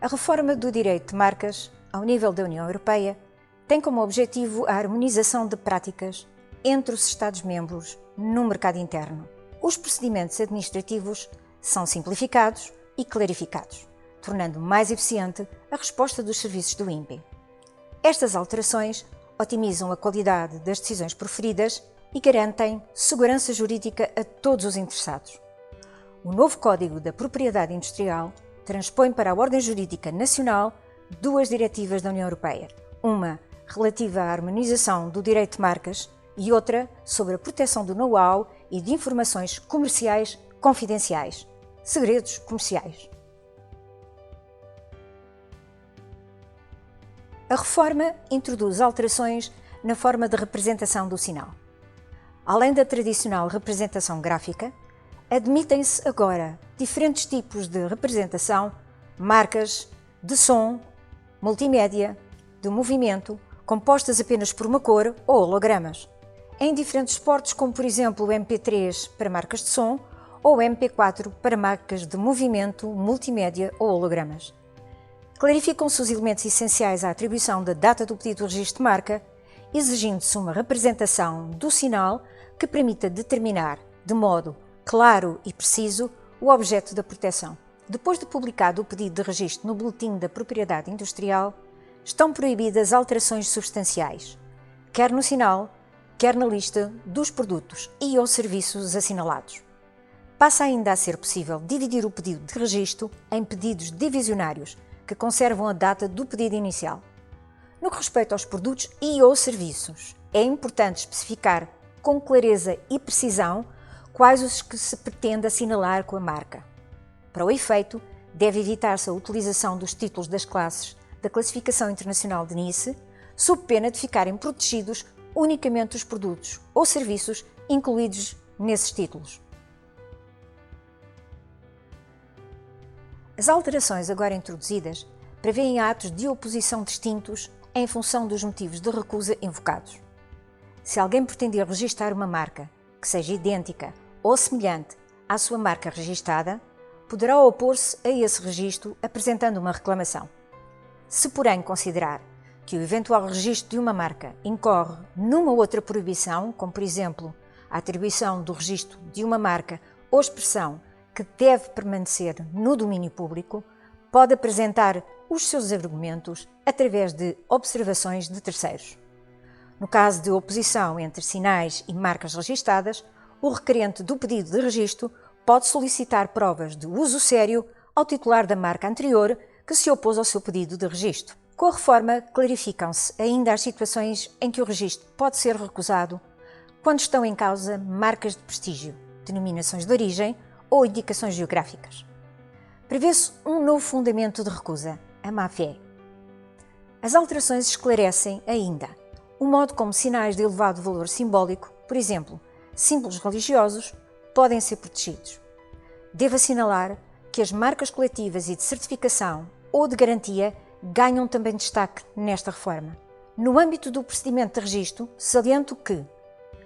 A reforma do direito de marcas, ao nível da União Europeia, tem como objetivo a harmonização de práticas entre os Estados-membros no mercado interno. Os procedimentos administrativos são simplificados e clarificados, tornando mais eficiente a resposta dos serviços do INPI. Estas alterações otimizam a qualidade das decisões proferidas e garantem segurança jurídica a todos os interessados. O novo Código da Propriedade Industrial transpõe para a ordem jurídica nacional duas diretivas da União Europeia, uma relativa à harmonização do direito de marcas e outra sobre a proteção do know-how e de informações comerciais confidenciais, segredos comerciais. A reforma introduz alterações na forma de representação do sinal. Além da tradicional representação gráfica, admitem-se agora diferentes tipos de representação, marcas, de som, multimédia, de movimento, compostas apenas por uma cor ou hologramas, em diferentes suportes como por exemplo o MP3 para marcas de som ou o MP4 para marcas de movimento, multimédia ou hologramas. Clarificam-se os elementos essenciais à atribuição da data do pedido de registro de marca, exigindo-se uma representação do sinal que permita determinar, de modo claro e preciso, o objeto da proteção. Depois de publicado o pedido de registro no Boletim da Propriedade Industrial, estão proibidas alterações substanciais, quer no sinal, quer na lista dos produtos e ou serviços assinalados. Passa ainda a ser possível dividir o pedido de registro em pedidos divisionários, que conservam a data do pedido inicial. No que respeita aos produtos e ou serviços, é importante especificar com clareza e precisão quais os que se pretende assinalar com a marca. Para o efeito, deve evitar-se a utilização dos títulos das classes da Classificação Internacional de Nice, sob pena de ficarem protegidos unicamente os produtos ou serviços incluídos nesses títulos. As alterações agora introduzidas prevêem atos de oposição distintos em função dos motivos de recusa invocados. Se alguém pretender registar uma marca que seja idêntica ou semelhante à sua marca registada, poderá opor-se a esse registro apresentando uma reclamação. Se, porém, considerar que o eventual registro de uma marca incorre numa outra proibição, como por exemplo a atribuição do registro de uma marca ou expressão que deve permanecer no domínio público, pode apresentar os seus argumentos através de observações de terceiros. No caso de oposição entre sinais e marcas registadas, o requerente do pedido de registro pode solicitar provas de uso sério ao titular da marca anterior que se opôs ao seu pedido de registro. Com a reforma, clarificam-se ainda as situações em que o registro pode ser recusado quando estão em causa marcas de prestígio, denominações de origem ou indicações geográficas. Prevê-se um novo fundamento de recusa, a má-fé. As alterações esclarecem ainda o modo como sinais de elevado valor simbólico, por exemplo, símbolos religiosos, podem ser protegidos. Devo assinalar que as marcas coletivas e de certificação ou de garantia ganham também destaque nesta reforma. No âmbito do procedimento de registro, saliento que,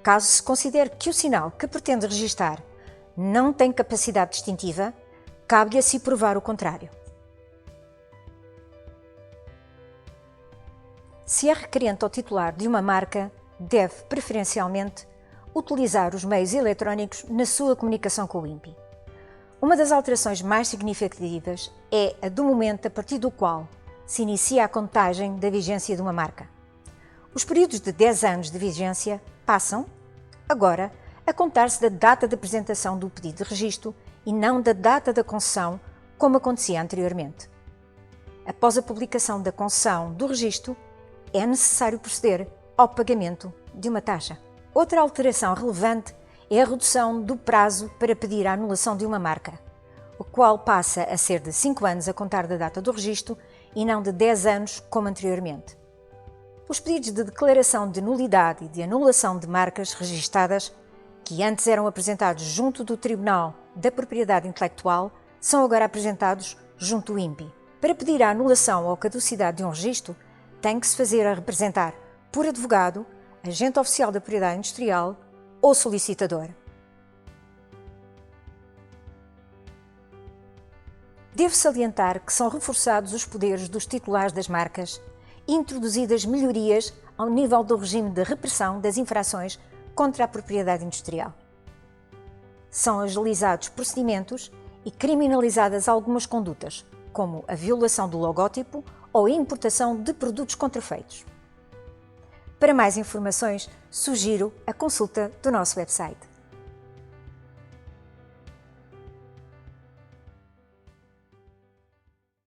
caso se considere que o sinal que pretende registar não tem capacidade distintiva, cabe-lhe a si provar o contrário. Se é requerente ou titular de uma marca, deve, preferencialmente, utilizar os meios eletrónicos na sua comunicação com o INPI. Uma das alterações mais significativas é a do momento a partir do qual se inicia a contagem da vigência de uma marca. Os períodos de 10 anos de vigência passam, agora, a contar-se da data de apresentação do pedido de registro e não da data da concessão, como acontecia anteriormente. Após a publicação da concessão do registro, é necessário proceder ao pagamento de uma taxa. Outra alteração relevante é a redução do prazo para pedir a anulação de uma marca, o qual passa a ser de 5 anos a contar da data do registro e não de 10 anos como anteriormente. Os pedidos de declaração de nulidade e de anulação de marcas registadas, que antes eram apresentados junto do Tribunal da Propriedade Intelectual, são agora apresentados junto do INPI. Para pedir a anulação ou caducidade de um registro, tem que se fazer a representar por advogado, agente oficial da propriedade industrial ou solicitador. Devo salientar que são reforçados os poderes dos titulares das marcas e introduzidas melhorias ao nível do regime de repressão das infrações contra a propriedade industrial. São agilizados procedimentos e criminalizadas algumas condutas, como a violação do logótipo ou a importação de produtos contrafeitos. Para mais informações, sugiro a consulta do nosso website.